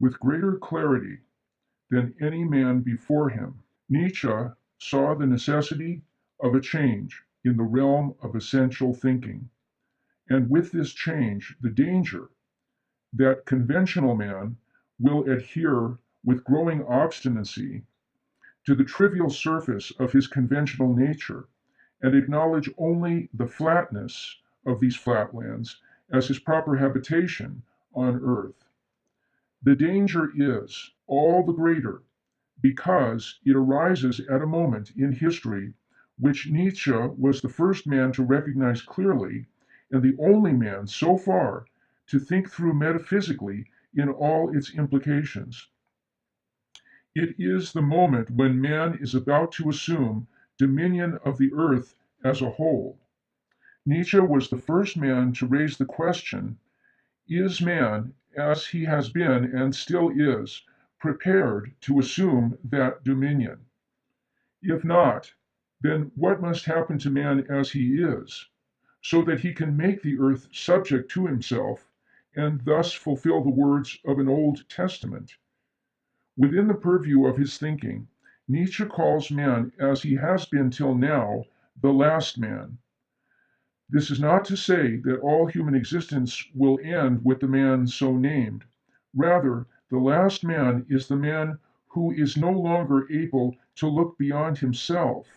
with greater clarity than any man before him. Nietzsche saw the necessity of a change in the realm of essential thinking, and with this change, the danger that conventional man will adhere with growing obstinacy to the trivial surface of his conventional nature and acknowledge only the flatness of these flatlands as his proper habitation on earth. The danger is all the greater because it arises at a moment in history which Nietzsche was the first man to recognize clearly and the only man so far to think through metaphysically in all its implications. It is the moment when man is about to assume dominion of the earth as a whole. Nietzsche was the first man to raise the question, is man, as he has been and still is, prepared to assume that dominion? If not, then what must happen to man as he is, so that he can make the earth subject to himself and thus fulfill the words of an Old Testament? Within the purview of his thinking, Nietzsche calls man as he has been till now, the last man. This is not to say that all human existence will end with the man so named. Rather, the last man is the man who is no longer able to look beyond himself,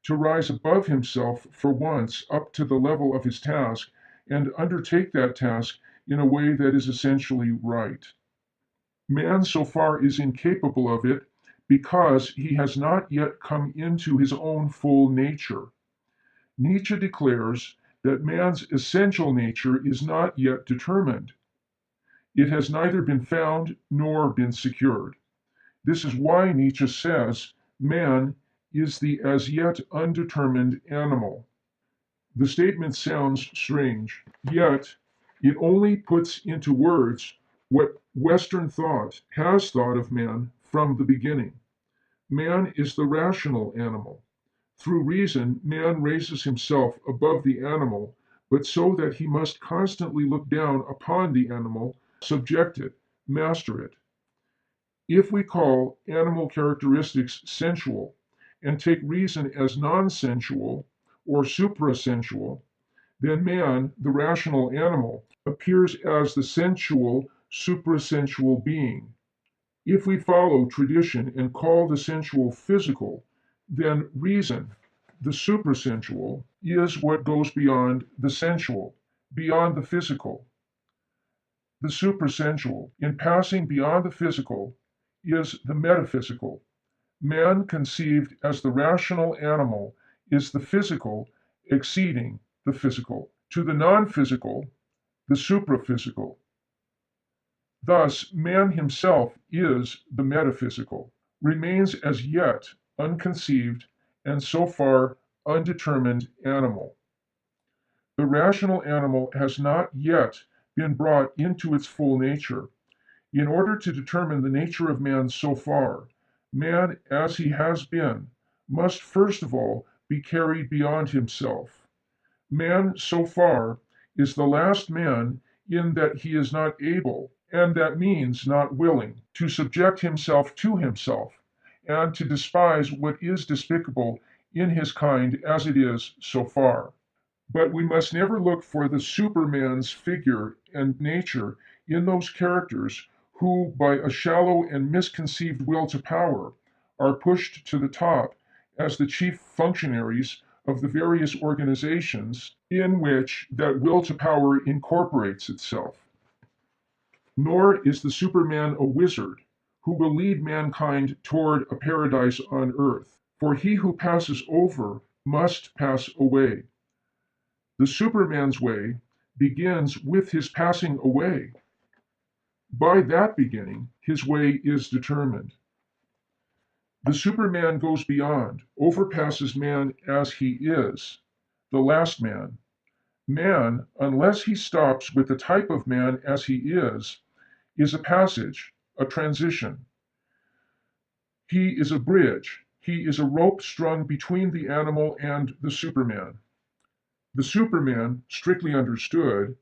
to rise above himself for once up to the level of his task and undertake that task in a way that is essentially right. Man so far is incapable of it because he has not yet come into his own full nature. Nietzsche declares that man's essential nature is not yet determined. It has neither been found nor been secured. This is why Nietzsche says man is the as yet undetermined animal. The statement sounds strange, yet it only puts into words what Western thought has thought of man from the beginning. Man is the rational animal. Through reason, man raises himself above the animal, but so that he must constantly look down upon the animal, subject it, master it. If we call animal characteristics sensual and take reason as non-sensual or suprasensual, then man, the rational animal, appears as the sensual, suprasensual being. If we follow tradition and call the sensual physical, then reason, the suprasensual, is what goes beyond the sensual, beyond the physical. The suprasensual, in passing beyond the physical, is the metaphysical. Man conceived as the rational animal is the physical exceeding the physical. To the non-physical, the supraphysical. Thus, man himself is the metaphysical, remains as yet unconceived and so far undetermined animal. The rational animal has not yet been brought into its full nature. In order to determine the nature of man so far, man as he has been must first of all be carried beyond himself. Man so far is the last man in that he is not able, and that means not willing, to subject himself to himself, and to despise what is despicable in his kind as it is so far. But we must never look for the Superman's figure and nature in those characters who, by a shallow and misconceived will to power, are pushed to the top as the chief functionaries of the various organizations in which that will to power incorporates itself. Nor is the Superman a wizard who will lead mankind toward a paradise on earth, for he who passes over must pass away. The Superman's way begins with his passing away. By that beginning, his way is determined. The Superman goes beyond, overpasses man as he is, the last man. Man, unless he stops with the type of man as he is a passage, a transition. He is a bridge. He is a rope strung between the animal and the Superman. The Superman, strictly understood,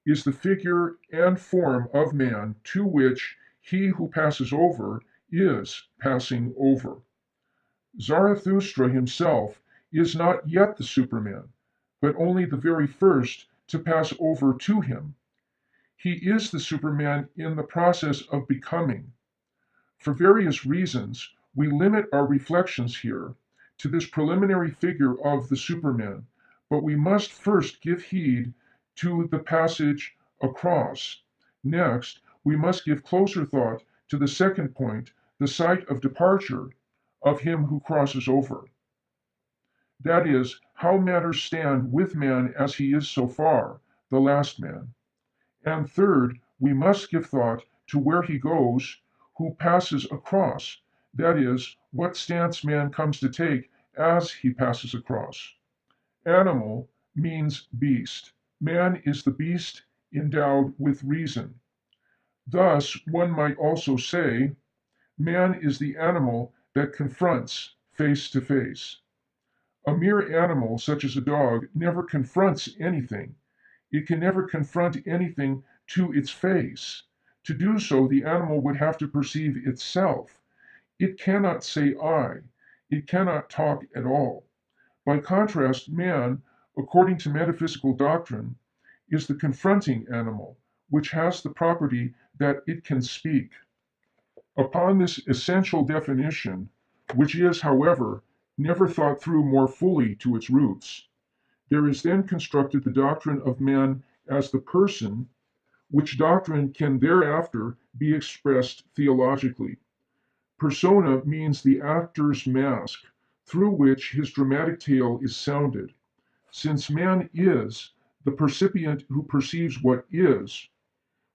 is the figure and form of man to which He who passes over is passing over. Zarathustra himself is not yet the Superman, but only the very first to pass over to him. He is the Superman in the process of becoming. For various reasons, we limit our reflections here to this preliminary figure of the Superman, but we must first give heed to the passage across. Next, we must give closer thought to the second point, the site of departure of him who crosses over. That is, how matters stand with man as he is so far, the last man. And third, we must give thought to where he goes who passes across. That is, what stance man comes to take as he passes across. Animal means beast. Man is the beast endowed with reason. Thus, one might also say, man is the animal that confronts face to face. A mere animal, such as a dog, never confronts anything. It can never confront anything to its face. To do so, the animal would have to perceive itself. It cannot say I. It cannot talk at all. By contrast, man, according to metaphysical doctrine, is the confronting animal, which has the property that it can speak. Upon this essential definition, which is, however, never thought through more fully to its roots, there is then constructed the doctrine of man as the person, which doctrine can thereafter be expressed theologically. Persona means the actor's mask through which his dramatic tale is sounded. Since man is the percipient who perceives what is,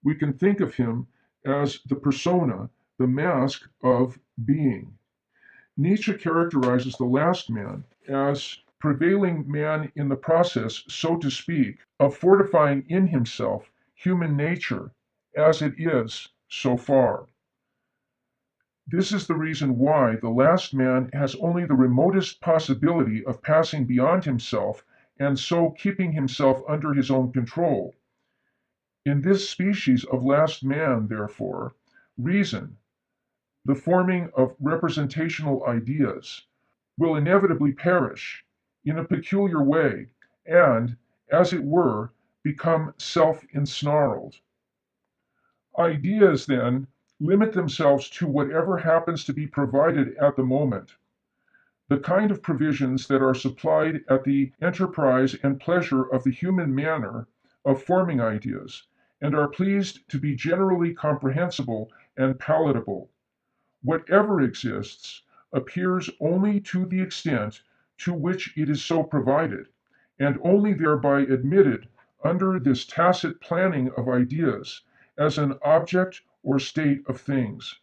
we can think of him as the persona, the mask of being. Nietzsche characterizes the last man as prevailing man in the process, so to speak, of fortifying in himself human nature as it is so far. This is the reason why the last man has only the remotest possibility of passing beyond himself and so keeping himself under his own control. In this species of last man, therefore, reason, the forming of representational ideas, will inevitably perish in a peculiar way and, as it were, become self-ensnarled. Ideas, then, limit themselves to whatever happens to be provided at the moment. The kind of provisions that are supplied at the enterprise and pleasure of the human manner of forming ideas, and are pleased to be generally comprehensible and palatable. Whatever exists appears only to the extent to which it is so provided, and only thereby admitted under this tacit planning of ideas as an object or state of things.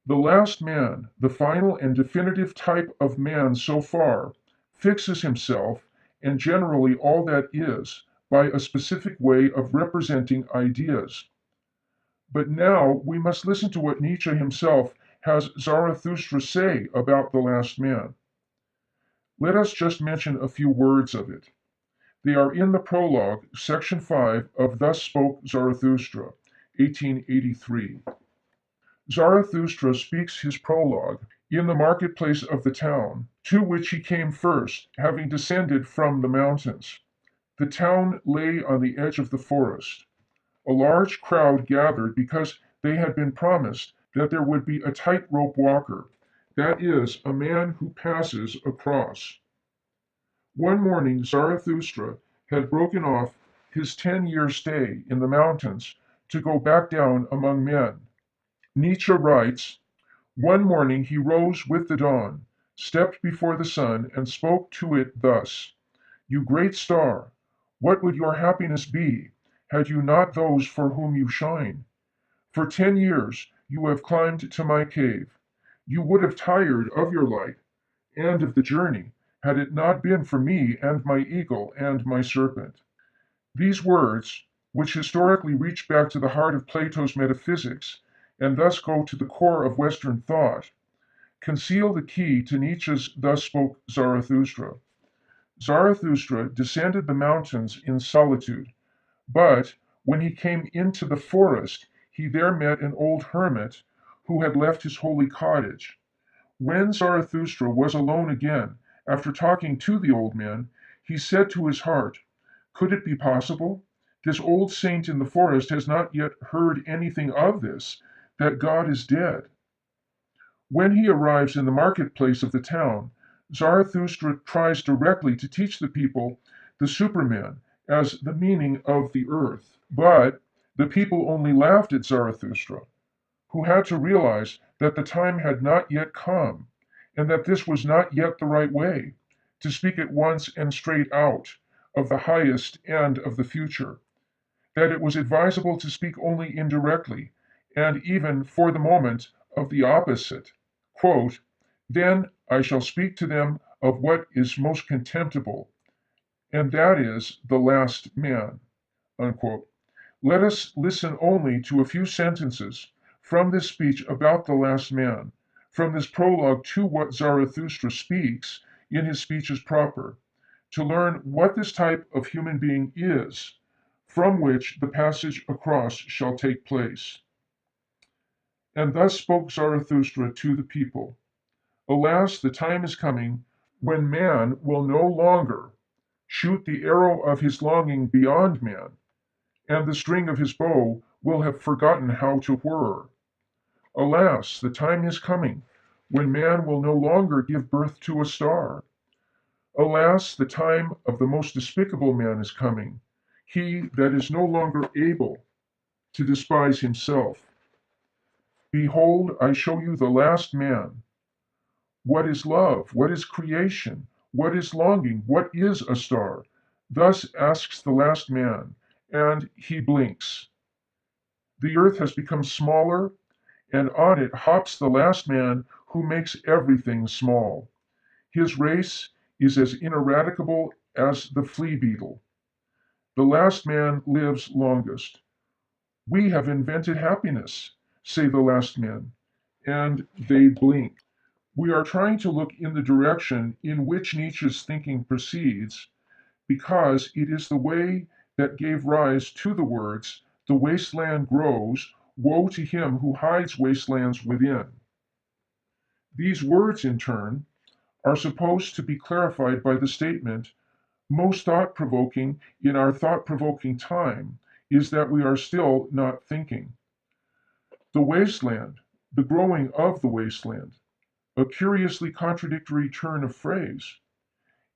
The last man, the final and definitive type of man so far, fixes himself, and generally all that is, by a specific way of representing ideas. But now we must listen to what Nietzsche himself has Zarathustra say about the last man. Let us just mention a few words of it. They are in the prologue, section 5 of Thus Spoke Zarathustra, 1883. Zarathustra speaks his prologue in the marketplace of the town, to which he came first, having descended from the mountains. The town lay on the edge of the forest. A large crowd gathered because they had been promised that there would be a tightrope walker, that is, a man who passes across. One morning Zarathustra had broken off his 10-year stay in the mountains to go back down among men. Nietzsche writes, "One morning he rose with the dawn, stepped before the sun, and spoke to it thus: You great star, what would your happiness be, had you not those for whom you shine? For 10 years you have climbed to my cave. You would have tired of your light and of the journey, had it not been for me and my eagle and my serpent." These words, which historically reach back to the heart of Plato's metaphysics, and thus go to the core of Western thought, conceal the key to Nietzsche's Thus Spoke Zarathustra. Zarathustra descended the mountains in solitude, but when he came into the forest, he there met an old hermit who had left his holy cottage. When Zarathustra was alone again, after talking to the old man, he said to his heart, "Could it be possible? This old saint in the forest has not yet heard anything of this, that God is dead." When he arrives in the marketplace of the town, Zarathustra tries directly to teach the people the Superman as the meaning of the earth. But the people only laughed at Zarathustra, who had to realize that the time had not yet come, and that this was not yet the right way to speak at once and straight out of the highest and of the future, that it was advisable to speak only indirectly, and even for the moment of the opposite. Quote, "Then I shall speak to them of what is most contemptible, and that is the last man." Unquote. Let us listen only to a few sentences from this speech about the last man, from this prologue to what Zarathustra speaks in his speeches proper, to learn what this type of human being is, from which the passage across shall take place. "And thus spoke Zarathustra to the people. Alas, the time is coming when man will no longer shoot the arrow of his longing beyond man, and the string of his bow will have forgotten how to whir. Alas, the time is coming when man will no longer give birth to a star. Alas, the time of the most despicable man is coming, he that is no longer able to despise himself. Behold, I show you the last man. What is love? What is creation? What is longing? What is a star?" Thus asks the last man, and he blinks. The earth has become smaller, and on it hops the last man who makes everything small. His race is as ineradicable as the flea beetle. The last man lives longest. "We have invented happiness," say the last men, and they blink. We are trying to look in the direction in which Nietzsche's thinking proceeds, because it is the way that gave rise to the words, "The wasteland grows, woe to him who hides wastelands within." These words, in turn, are supposed to be clarified by the statement, "Most thought-provoking in our thought-provoking time is that we are still not thinking." The wasteland, the growing of the wasteland, a curiously contradictory turn of phrase.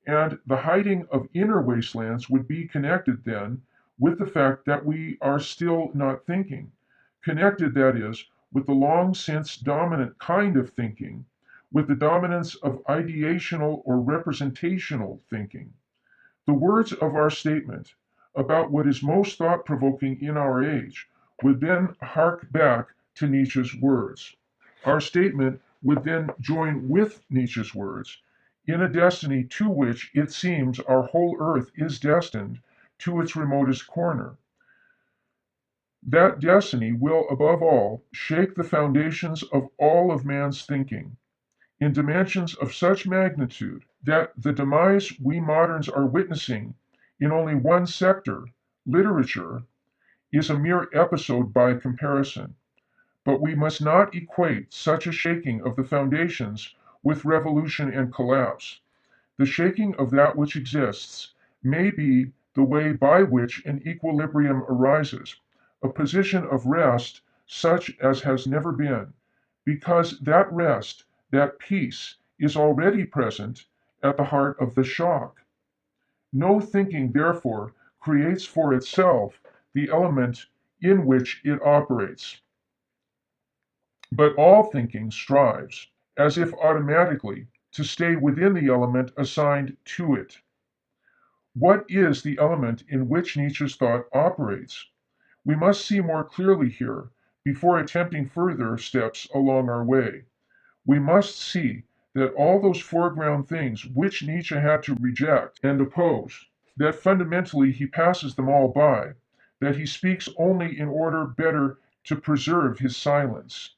And the hiding of inner wastelands would be connected then with the fact that we are still not thinking. Connected, that is, with the long since dominant kind of thinking, with the dominance of ideational or representational thinking. The words of our statement about what is most thought provoking in our age would then hark back to Nietzsche's words. Our statement would then join with Nietzsche's words in a destiny to which it seems our whole earth is destined to its remotest corner. That destiny will, above all, shake the foundations of all of man's thinking in dimensions of such magnitude that the demise we moderns are witnessing in only one sector, literature, is a mere episode by comparison. But we must not equate such a shaking of the foundations with revolution and collapse. The shaking of that which exists may be the way by which an equilibrium arises, a position of rest such as has never been, because that rest, that peace, is already present at the heart of the shock. No thinking, therefore, creates for itself the element in which it operates, but all thinking strives, as if automatically, to stay within the element assigned to it. What is the element in which Nietzsche's thought operates? We must see more clearly here before attempting further steps along our way. We must see that all those foreground things which Nietzsche had to reject and oppose, that fundamentally he passes them all by, that he speaks only in order better to preserve his silence.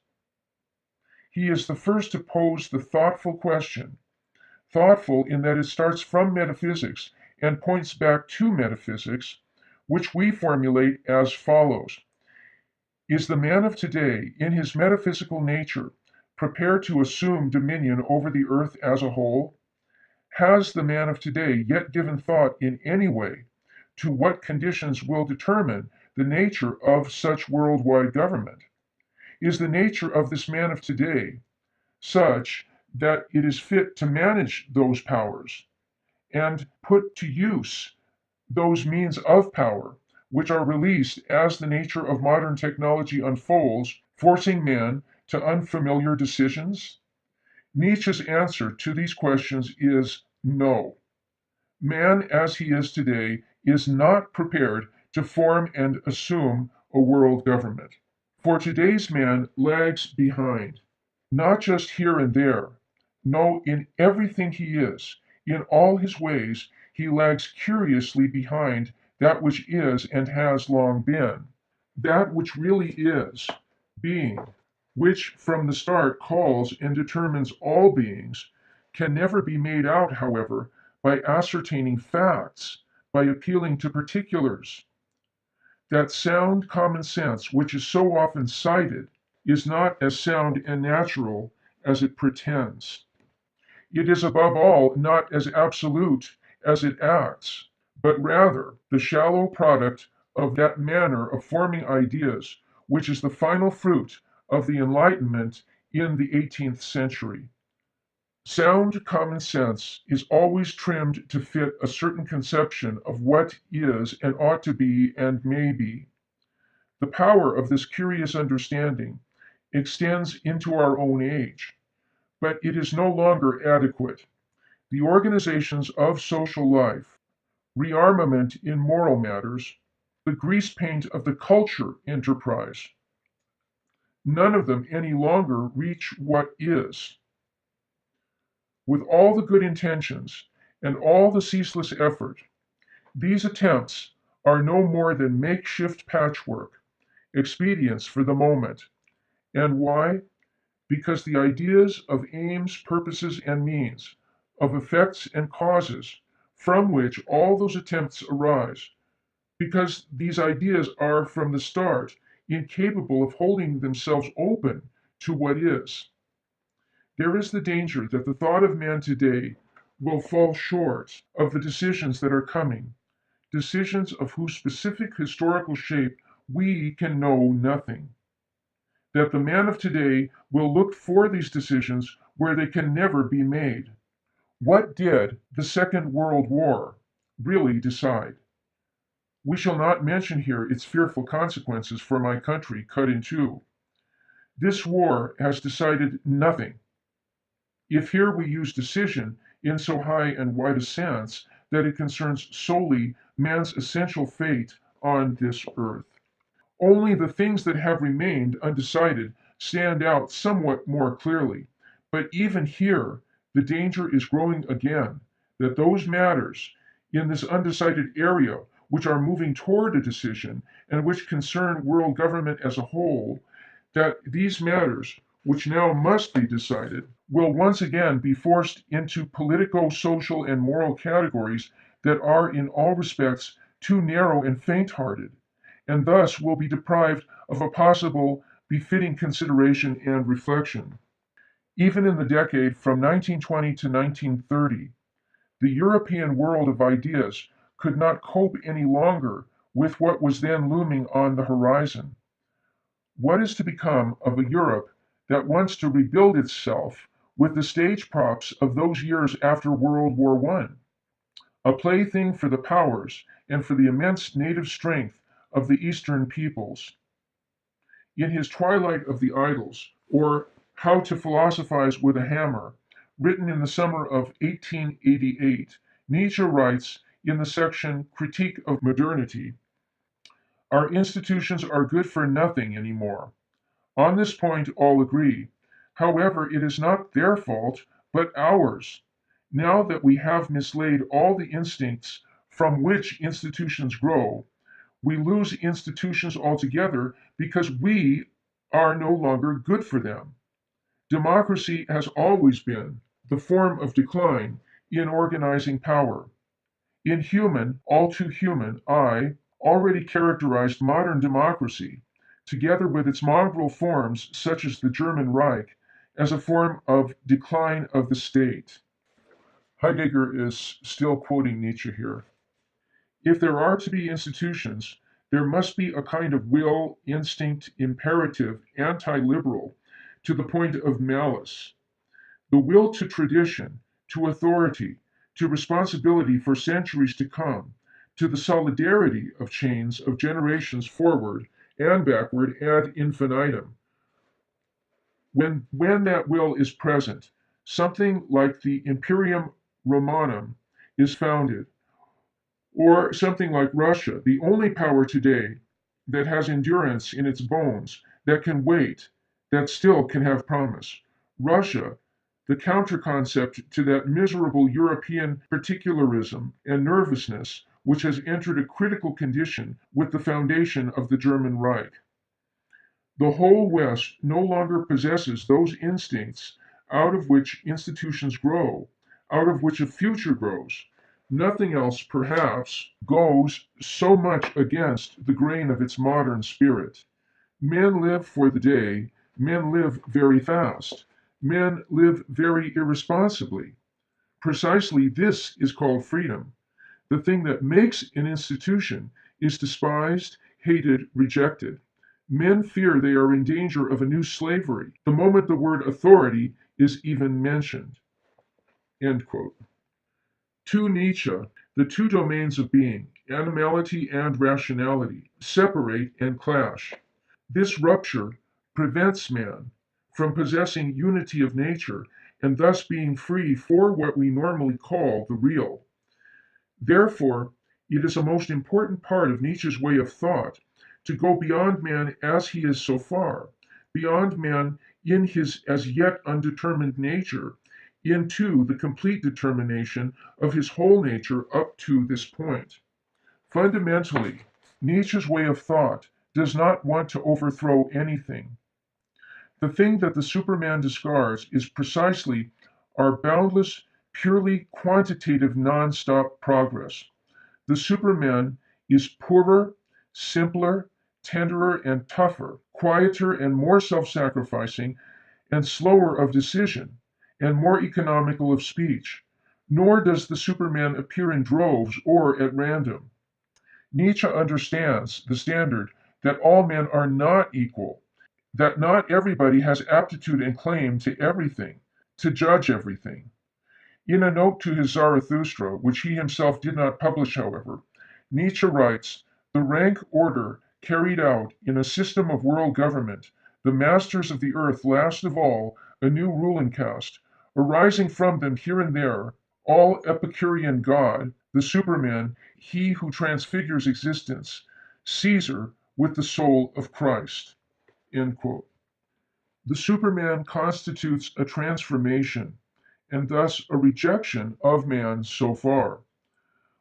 He is the first to pose the thoughtful question, thoughtful in that it starts from metaphysics and points back to metaphysics, which we formulate as follows. Is the man of today, in his metaphysical nature, prepared to assume dominion over the earth as a whole? Has the man of today yet given thought in any way to what conditions will determine the nature of such worldwide government? Is the nature of this man of today such that it is fit to manage those powers and put to use those means of power which are released as the nature of modern technology unfolds, forcing man to unfamiliar decisions? Nietzsche's answer to these questions is no. Man, as he is today, is not prepared to form and assume a world government. For today's man lags behind, not just here and there. No, in everything he is, in all his ways, he lags curiously behind that which is and has long been, that which really is, being, which from the start calls and determines all beings, can never be made out, however, by ascertaining facts, by appealing to particulars. That sound common sense, which is so often cited, is not as sound and natural as it pretends. It is above all not as absolute as it acts, but rather the shallow product of that manner of forming ideas which is the final fruit of the Enlightenment in the 18th century. Sound common sense is always trimmed to fit a certain conception of what is and ought to be and may be. The power of this curious understanding extends into our own age, but it is no longer adequate. The organizations of social life, rearmament in moral matters, the grease paint of the culture enterprise, none of them any longer reach what is. With all the good intentions and all the ceaseless effort, these attempts are no more than makeshift patchwork, expedients for the moment. And why? Because the ideas of aims, purposes, and means, of effects and causes, from which all those attempts arise, because these ideas are from the start incapable of holding themselves open to what is. There is the danger that the thought of man today will fall short of the decisions that are coming, decisions of whose specific historical shape we can know nothing. That the man of today will look for these decisions where they can never be made. What did the Second World War really decide? We shall not mention here its fearful consequences for my country cut in two. This war has decided nothing. If here we use decision in so high and wide a sense that it concerns solely man's essential fate on this earth. Only the things that have remained undecided stand out somewhat more clearly. But even here, the danger is growing again that those matters in this undecided area which are moving toward a decision and which concern world government as a whole, that these matters, which now must be decided, will once again be forced into politico social and moral categories that are in all respects too narrow and faint hearted, and thus will be deprived of a possible befitting consideration and reflection. Even in the decade from 1920 to 1930, the European world of ideas could not cope any longer with what was then looming on the horizon. What is to become of a Europe that wants to rebuild itself with the stage props of those years after World War I? A plaything for the powers and for the immense native strength of the Eastern peoples. In his Twilight of the Idols, or How to Philosophize with a Hammer, written in the summer of 1888, Nietzsche writes in the section Critique of Modernity, "Our institutions are good for nothing anymore. On this point all agree. However, it is not their fault, but ours. Now that we have mislaid all the instincts from which institutions grow, we lose institutions altogether because we are no longer good for them. Democracy has always been the form of decline in organizing power. Inhuman, all too human, I already characterized modern democracy, together with its mongrel forms, such as the German Reich, as a form of decline of the state. Heidegger is still quoting Nietzsche here. If there are to be institutions, there must be a kind of will, instinct, imperative, anti-liberal, to the point of malice. The will to tradition, to authority, to responsibility for centuries to come, to the solidarity of chains of generations forward and backward ad infinitum. When that will is present, something like the Imperium Romanum is founded, or something like Russia, the only power today that has endurance in its bones, that can wait, that still can have promise. Russia, the counter-concept to that miserable European particularism and nervousness which has entered a critical condition with the foundation of the German Reich. The whole West no longer possesses those instincts out of which institutions grow, out of which a future grows. Nothing else, perhaps, goes so much against the grain of its modern spirit. Men live for the day, men live very fast, men live very irresponsibly. Precisely this is called freedom. The thing that makes an institution is despised, hated, rejected. Men fear they are in danger of a new slavery the moment the word authority is even mentioned. End quote. To Nietzsche, the two domains of being, animality and rationality, separate and clash. This rupture prevents man from possessing unity of nature and thus being free for what we normally call the real. Therefore, it is a most important part of Nietzsche's way of thought to go beyond man as he is so far, beyond man in his as yet undetermined nature, into the complete determination of his whole nature up to this point. Fundamentally, Nietzsche's way of thought does not want to overthrow anything. The thing that the Superman discards is precisely our boundless, purely quantitative non-stop progress. The Superman is poorer, simpler, tenderer and tougher, quieter and more self-sacrificing, and slower of decision, and more economical of speech. Nor does the Superman appear in droves or at random. Nietzsche understands the standard that all men are not equal, that not everybody has aptitude and claim to everything, to judge everything. In a note to his Zarathustra, which he himself did not publish, however, Nietzsche writes, "The rank order carried out in a system of world government, the masters of the earth last of all, a new ruling caste, arising from them here and there, all Epicurean God, the Superman, he who transfigures existence, Caesar with the soul of Christ." End quote. The Superman constitutes a transformation, and thus a rejection of man so far.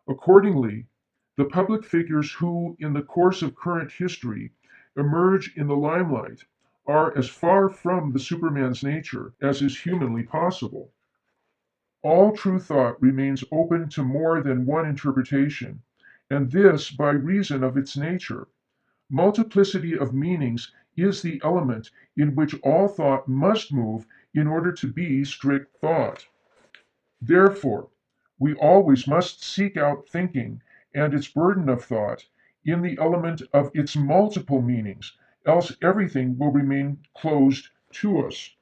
Accordingly, the public figures who, in the course of current history, emerge in the limelight are as far from the Superman's nature as is humanly possible. All true thought remains open to more than one interpretation, and this by reason of its nature. Multiplicity of meanings is the element in which all thought must move in order to be strict thought. Therefore, we always must seek out thinking and its burden of thought in the element of its multiple meanings, else everything will remain closed to us.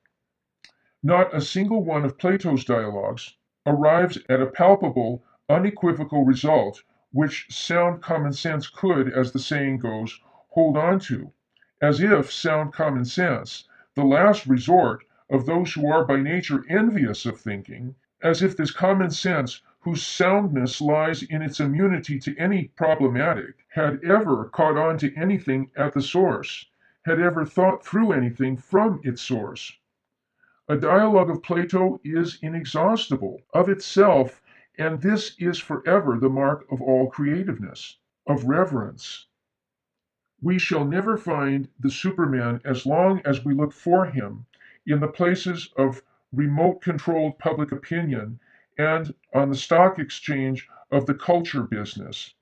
Not a single one of Plato's dialogues arrives at a palpable, unequivocal result which sound common sense could, as the saying goes, hold on to, as if sound common sense, the last resort of those who are by nature envious of thinking, as if this common sense, whose soundness lies in its immunity to any problematic, had ever caught on to anything at the source, had ever thought through anything from its source. A dialogue of Plato is inexhaustible of itself, and this is forever the mark of all creativeness, of reverence. We shall never find the Superman as long as we look for him in the places of remote controlled public opinion and on the stock exchange of the culture business.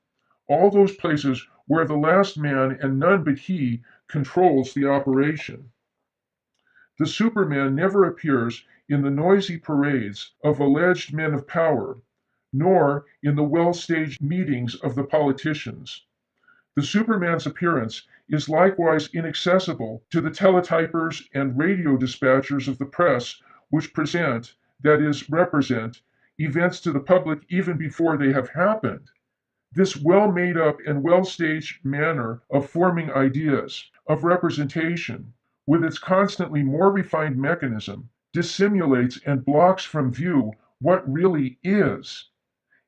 All those places where the last man and none but he controls the operation. The Superman never appears in the noisy parades of alleged men of power, nor in the well-staged meetings of the politicians. The Superman's appearance is likewise inaccessible to the teletypers and radio dispatchers of the press, which present, that is, represent, events to the public even before they have happened. This well made up and well staged manner of forming ideas, of representation, with its constantly more refined mechanism, dissimulates and blocks from view what really is.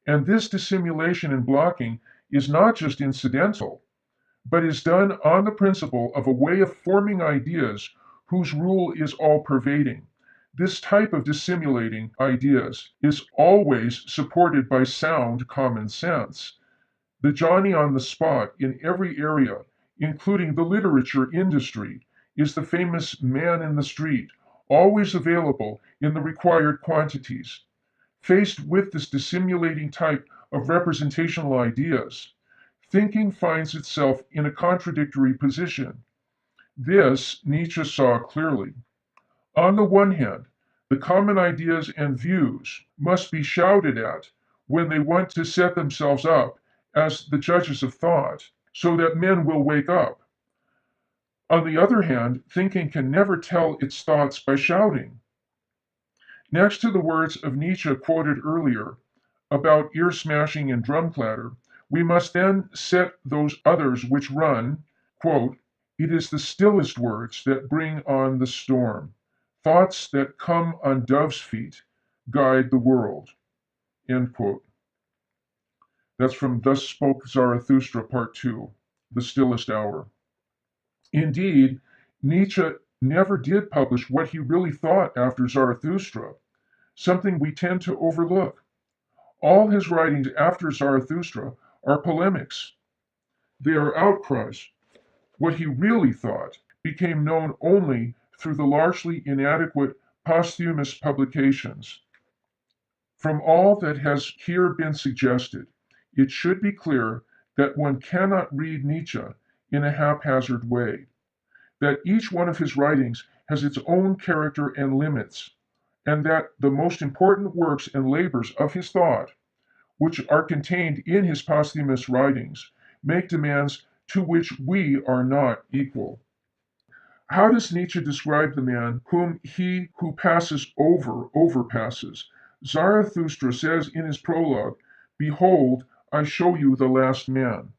And this dissimulation and blocking is not just incidental, but is done on the principle of a way of forming ideas whose rule is all pervading. This type of dissimulating ideas is always supported by sound common sense. The Johnny on the spot in every area, including the literature industry, is the famous man in the street, always available in the required quantities. Faced with this dissimulating type of representational ideas, thinking finds itself in a contradictory position. This Nietzsche saw clearly. On the one hand, the common ideas and views must be shouted at when they want to set themselves up as the judges of thought, so that men will wake up. On the other hand, thinking can never tell its thoughts by shouting. Next to the words of Nietzsche quoted earlier about ear smashing and drum clatter, we must then set those others which run, quote, "It is the stillest words that bring on the storm. Thoughts that come on dove's feet guide the world." End quote. That's from Thus Spoke Zarathustra, Part 2, The Stillest Hour. Indeed, Nietzsche never did publish what he really thought after Zarathustra, something we tend to overlook. All his writings after Zarathustra are polemics. They are outcries. What he really thought became known only through the largely inadequate posthumous publications. From all that has here been suggested, it should be clear that one cannot read Nietzsche in a haphazard way, that each one of his writings has its own character and limits, and that the most important works and labors of his thought, which are contained in his posthumous writings, make demands to which we are not equal. How does Nietzsche describe the man whom he who passes overpasses? Zarathustra says in his prologue, "Behold, I show you the last man."